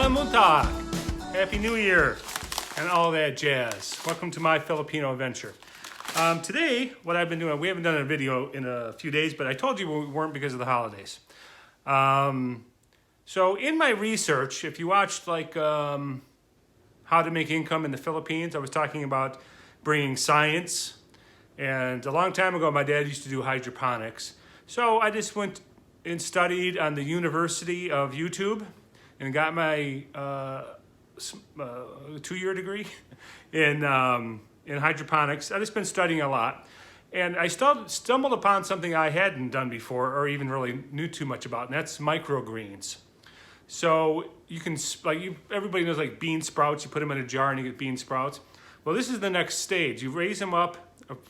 Magandang Buntag! Happy New Year and all that jazz. Welcome to my Filipino adventure. Today, what I've been doing, we haven't done a video in a few days, but I told you we weren't because of the holidays. So in my research, if you watched like how to make income in the Philippines, I was talking about bringing science. And a long time ago, my dad used to do hydroponics. So I just went and studied on the University of YouTube and got my 2-year degree in hydroponics. I just been studying a lot. And I stumbled upon something I hadn't done before or even really knew too much about, and that's microgreens. So you can, everybody knows like bean sprouts, you put them in a jar and you get bean sprouts. Well, this is the next stage. You raise them up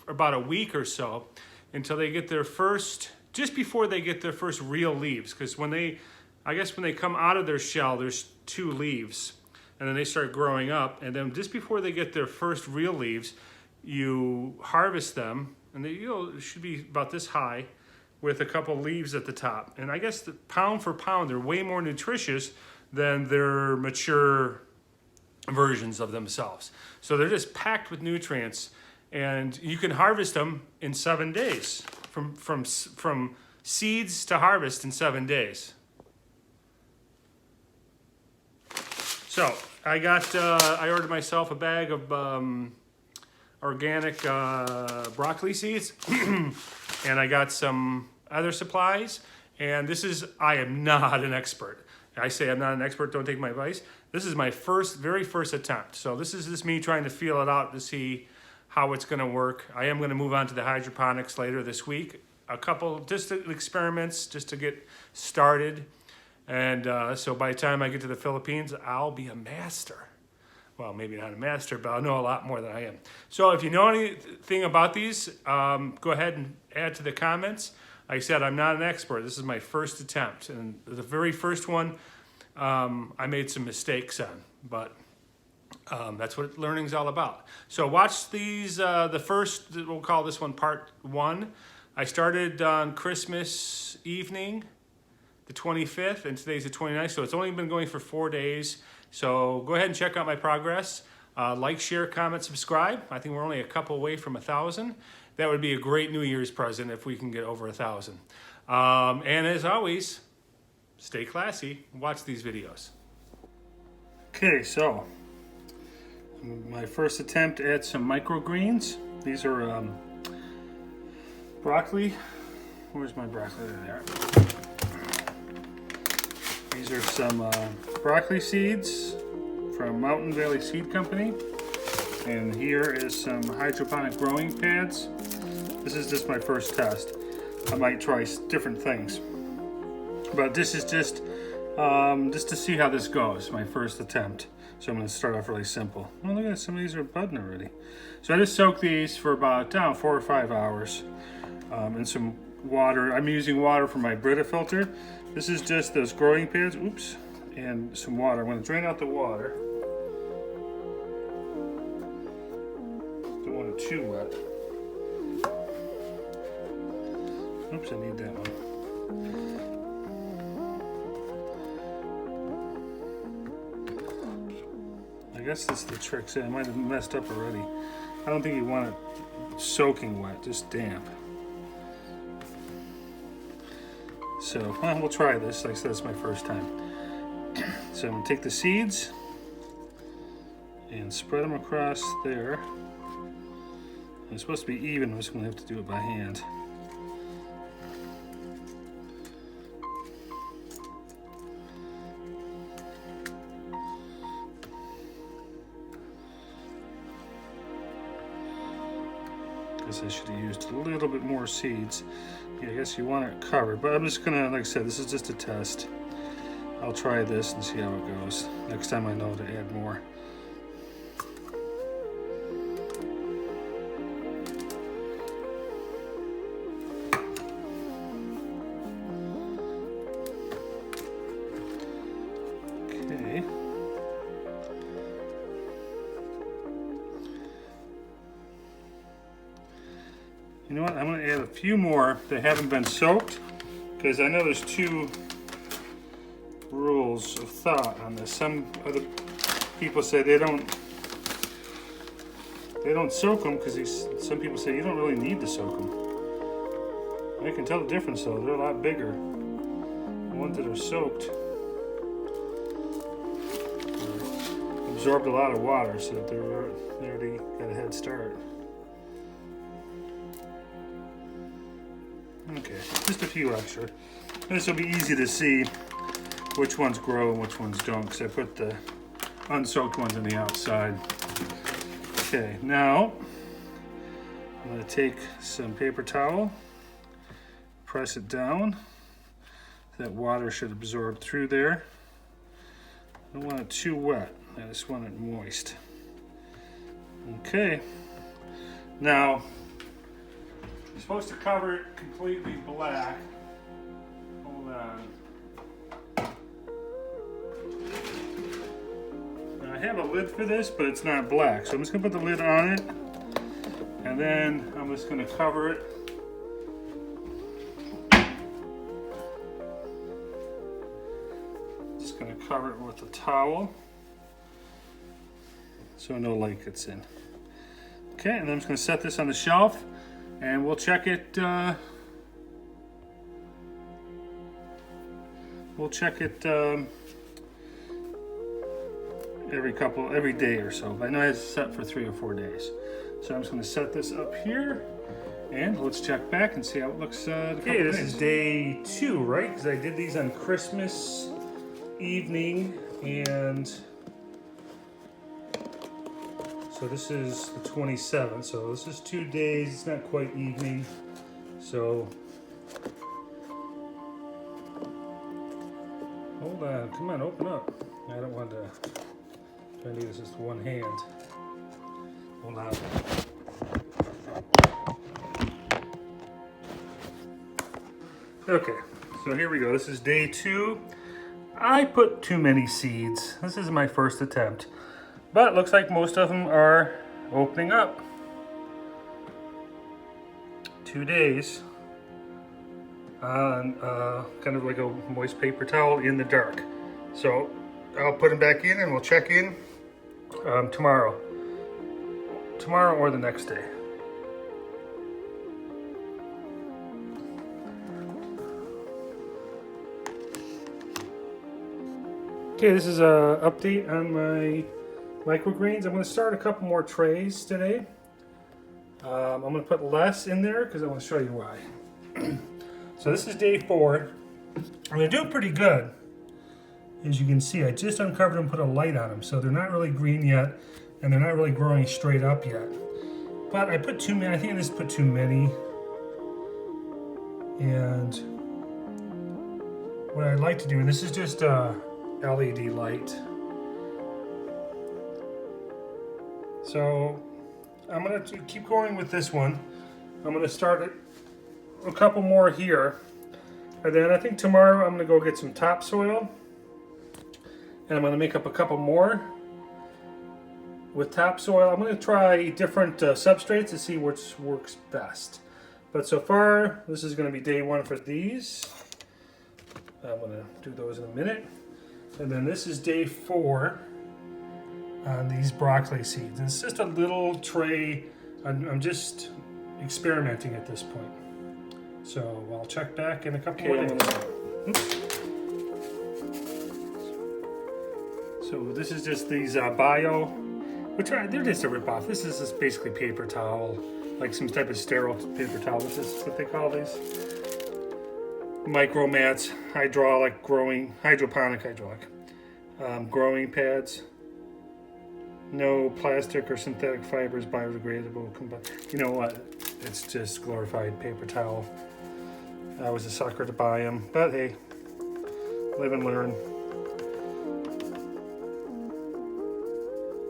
about a week or so until they get their first, just before they get their first real leaves. Because when they come out of their shell, there's 2 leaves. And then they start growing up. And then just before they get their first real leaves, you harvest them. And they should be about this high with a couple leaves at the top. And I guess pound for pound, they're way more nutritious than their mature versions of themselves. So they're just packed with nutrients. And you can harvest them in 7 days. From seeds to harvest in 7 days. So I ordered myself a bag of organic broccoli seeds, and I got some other supplies. And I am not an expert. I say I'm not an expert, don't take my advice. This is my very first attempt. So this is just me trying to feel it out to see how it's gonna work. I am gonna move on to the hydroponics later this week. A couple just experiments just to get started. And so by the time I get to the Philippines, I'll be a master. Well, maybe not a master, but I'll know a lot more than I am. So if you know anything about these, go ahead and add to the comments. Like I said, I'm not an expert. This is my first attempt. And the very first one, I made some mistakes on, but that's what learning's all about. So watch these, we'll call this one part 1. I started on Christmas evening, the 25th, and today's the 29th, so it's only been going for 4 days. So go ahead and check out my progress. Like, share, comment, subscribe. I think we're only a couple away from 1,000. That would be a great New Year's present if we can get over 1,000. And as always, stay classy. Watch these videos. Okay, so my first attempt at some microgreens. These are broccoli. Where's my broccoli? There. These are some broccoli seeds from Mountain Valley Seed Company. And here is some hydroponic growing pads. This is just my first test. I might try different things. But this is just to see how this goes, my first attempt. So I'm going to start off really simple. Oh, look at that, some of these are budding already. So I just soak these for about 4 or 5 hours in some water. I'm using water from my Brita filter. This is just those growing pads, oops, and some water. I'm going to drain out the water. Don't want it too wet. Oops, I need that one. I guess that's the trick. See, I might have messed up already. I don't think you want it soaking wet, just damp. So, well, we'll try this. Like I said, it's my first time. So I'm going to take the seeds and spread them across there. And it's supposed to be even. I'm just going to have to do it by hand. I should have used a little bit more seeds. Yeah, I guess you want it covered, but I'm just gonna, like I said, this is just a test. I'll try this and see how it goes. Next time I know to add more. Okay. You know what, I'm going to add a few more that haven't been soaked, because I know there's 2 rules of thought on this. Some other people say they don't soak them because some people say you don't really need to soak them. I can tell the difference though. They're a lot bigger. The ones that are soaked absorbed a lot of water, so they already got a head start. Okay, just a few extra. This will be easy to see which ones grow and which ones don't, because I put the unsoaked ones on the outside. Okay, now I'm going to take some paper towel, press it down. That water should absorb through there. I don't want it too wet. I just want it moist. Okay. Now, you're supposed to cover it completely black. Hold on. Now, I have a lid for this, but it's not black. So I'm just going to put the lid on it. And then I'm just going to cover it. Going to cover it with a towel so no light gets in. Okay, and then I'm just going to set this on the shelf and we'll check it every day or so. I know it's set for 3 or 4 days. So I'm just going to set this up here and let's check back and see how it looks. Okay, this is day 2, right? Because I did these on Christmas evening, and so this is the 27th, so this is 2 days. It's not quite evening, so hold on, come on, open up. I don't want to try to do this just one hand. Hold on. Okay, so here we go. This is day 2. I put too many seeds. This is my first attempt. But it looks like most of them are opening up. 2 days on kind of like a moist paper towel in the dark. So I'll put them back in and we'll check in tomorrow. Tomorrow or the next day. Okay, this is an update on my microgreens. I'm going to start a couple more trays today. I'm going to put less in there because I want to show you why. So this is day 4. And they're doing pretty good. As you can see, I just uncovered them and put a light on them. So they're not really green yet, and they're not really growing straight up yet. But I put too many. I think I just put too many. And what I'd like to do, and this is just LED light. So I'm going to keep going with this one. I'm going to start a couple more here. And then I think tomorrow I'm going to go get some topsoil. And I'm going to make up a couple more with topsoil. I'm going to try different substrates to see which works best. But so far, this is going to be day 1 for these. I'm going to do those in a minute. And then this is day 4 on these broccoli seeds. And it's just a little tray. I'm just experimenting at this point. So I'll check back in a couple more days. So this is just these bio, which they're just a ripoff. This is just basically paper towel, like some type of sterile paper towel. This is what they call these. Micro mats, hydroponic growing pads. No plastic or synthetic fibers, biodegradable. You know what? It's just glorified paper towel. I was a sucker to buy them, but hey, live and learn.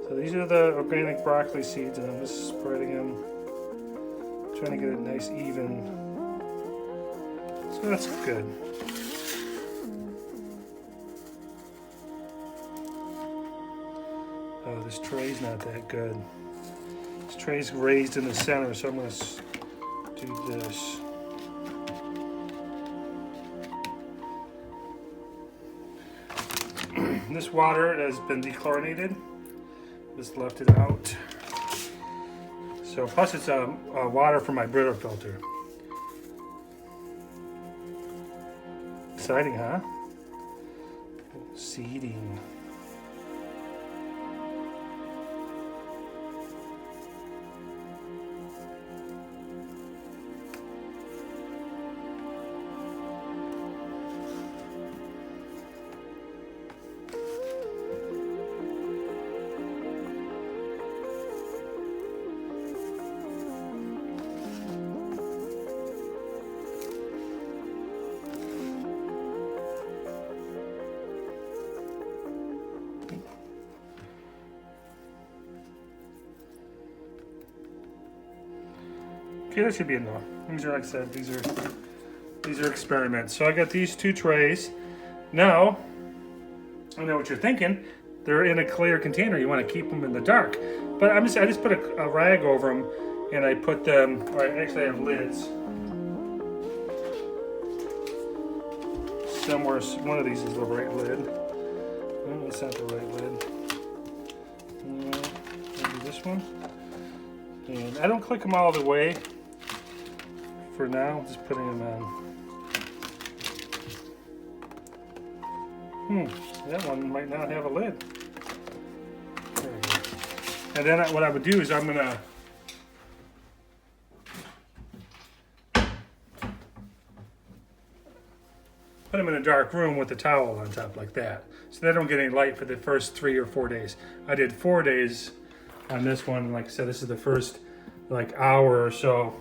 So these are the organic broccoli seeds, and I'm just spreading them, trying to get it nice even. So that's good. Oh, this tray's not that good. This tray's raised in the center, so I'm going to do this. This water has been dechlorinated. Just left it out. So plus it's water from my Brita filter. Exciting, huh? Seeding. Okay, that should be enough. These are, like I said, these are experiments. So I got these 2 trays. Now, I know what you're thinking. They're in a clear container. You want to keep them in the dark. But I just put a rag over them, and I put them. Or actually, I have lids. Somewhere, one of these is the right lid. No, that's not the right lid. Maybe this one. And I don't click them all the way. For now, just putting them on. That one might not have a lid. There we go. And then what I would do is I'm gonna put them in a dark room with a towel on top like that, so they don't get any light for the first 3 or 4 days. I did 4 days on this one. Like I said, this is the first like hour or so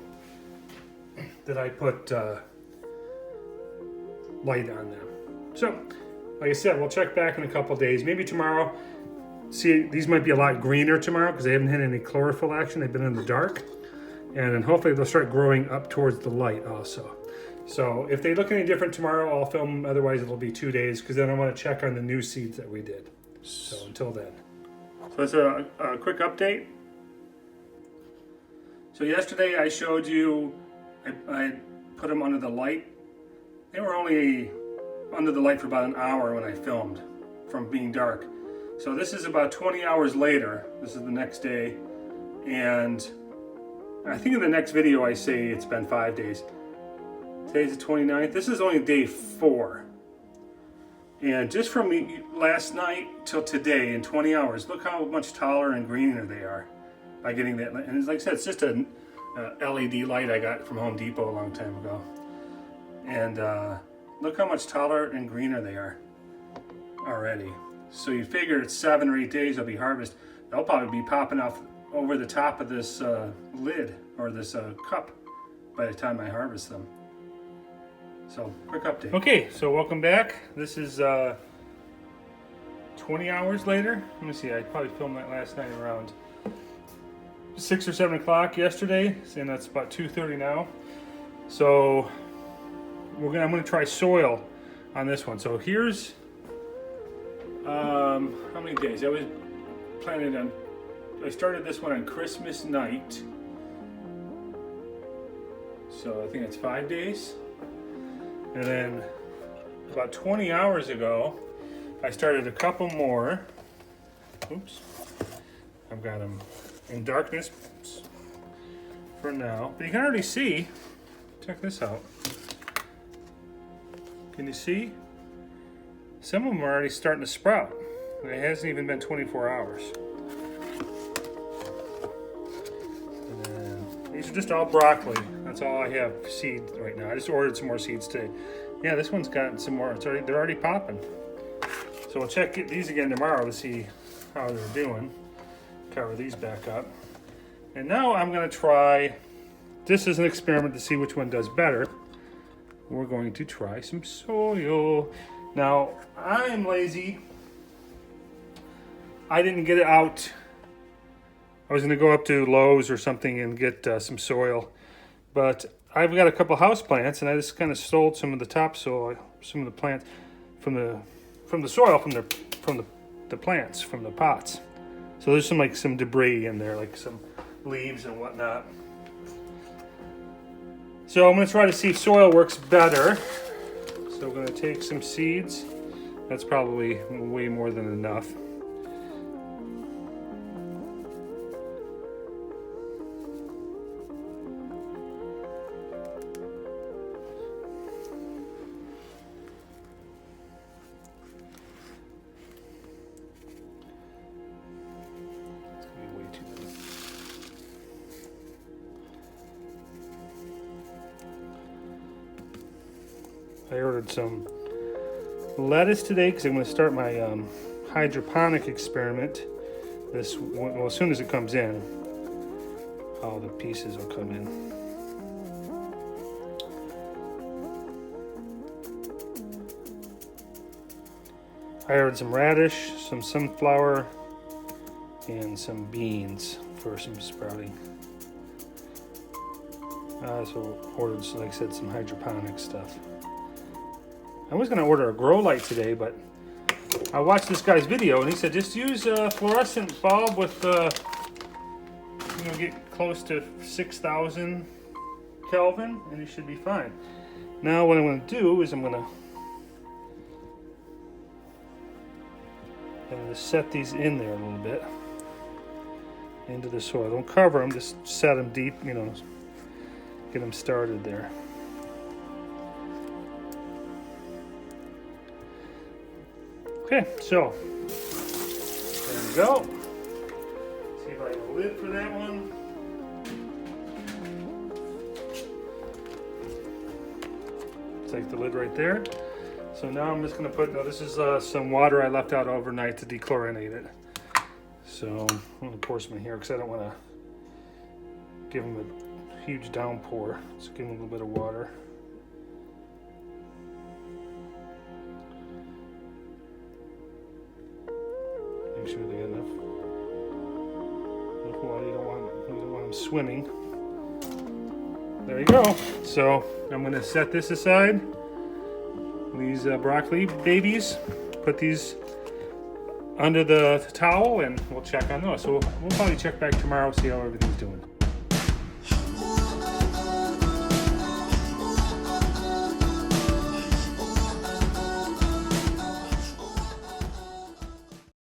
that I put light on them. So, like I said, we'll check back in a couple days. Maybe tomorrow. See, these might be a lot greener tomorrow because they haven't had any chlorophyll action. They've been in the dark. And then hopefully they'll start growing up towards the light also. So if they look any different tomorrow, I'll film them. Otherwise, it'll be 2 days because then I want to check on the new seeds that we did. So until then. So that's a quick update. So yesterday I showed you I put them under the light. They were only under the light for about an hour when I filmed from being dark. So this is about 20 hours later. This is the next day. And I think in the next video I say it's been 5 days. Today's the 29th. This is only day 4. And just from last night till today in 20 hours, look how much taller and greener they are by getting that. And like I said, it's just a LED light I got from Home Depot a long time ago. And look how much taller and greener they are already. So you figure it's 7 or 8 days they'll be harvested. They'll probably be popping off over the top of this lid or this cup by the time I harvest them. So, quick update. Okay, so welcome back. This is 20 hours later. Let me see, I probably filmed that last night around 6 or 7 o'clock yesterday, and that's about 2:30 now. So I'm gonna try soil on this one. So here's how many days? I was planning on. I started this one on Christmas night, so I think it's 5 days. And then about 20 hours ago, I started a couple more. Oops, I've got them in darkness for now. But you can already see, check this out. Can you see? Some of them are already starting to sprout. And it hasn't even been 24 hours. And then these are just all broccoli. That's all I have seed right now. I just ordered some more seeds today. Yeah, this one's got some more. They're already popping. So we'll check these again tomorrow to see how they're doing. Cover these back up. And now I'm going to try, this is an experiment to see which one does better. We're going to try some soil. Now, I'm lazy. I didn't get it out. I was going to go up to Lowe's or something and get some soil. But I've got a couple house plants, and I just kind of stole some of the topsoil, some of the plants from the soil from the plants, from the pots. So there's some debris in there, like some leaves and whatnot. So I'm going to try to see if soil works better. So we're going to take some seeds That's probably way more than enough. I ordered some lettuce today because I'm going to start my hydroponic experiment. Well, as soon as it comes in, all the pieces will come in. I ordered some radish, some sunflower, and some beans for some sprouting. I also ordered, like I said, some hydroponic stuff. I was going to order a grow light today, but I watched this guy's video and he said just use a fluorescent bulb with, get close to 6,000 Kelvin and you should be fine. Now what I'm going to do is I'm going to set these in there a little bit into the soil. Don't cover them, just set them deep, get them started there. Okay, so there we go. See if I have a lid for that one. Take the lid right there. So now I'm just going to put, this is some water I left out overnight to dechlorinate it. So I'm going to pour some in here because I don't want to give them a huge downpour. Just give them a little bit of water. Make sure they get enough water. You don't want them swimming. There you go. So I'm going to set this aside. These broccoli babies. Put these under the towel and we'll check on those. So we'll probably check back tomorrow, see how everything's doing.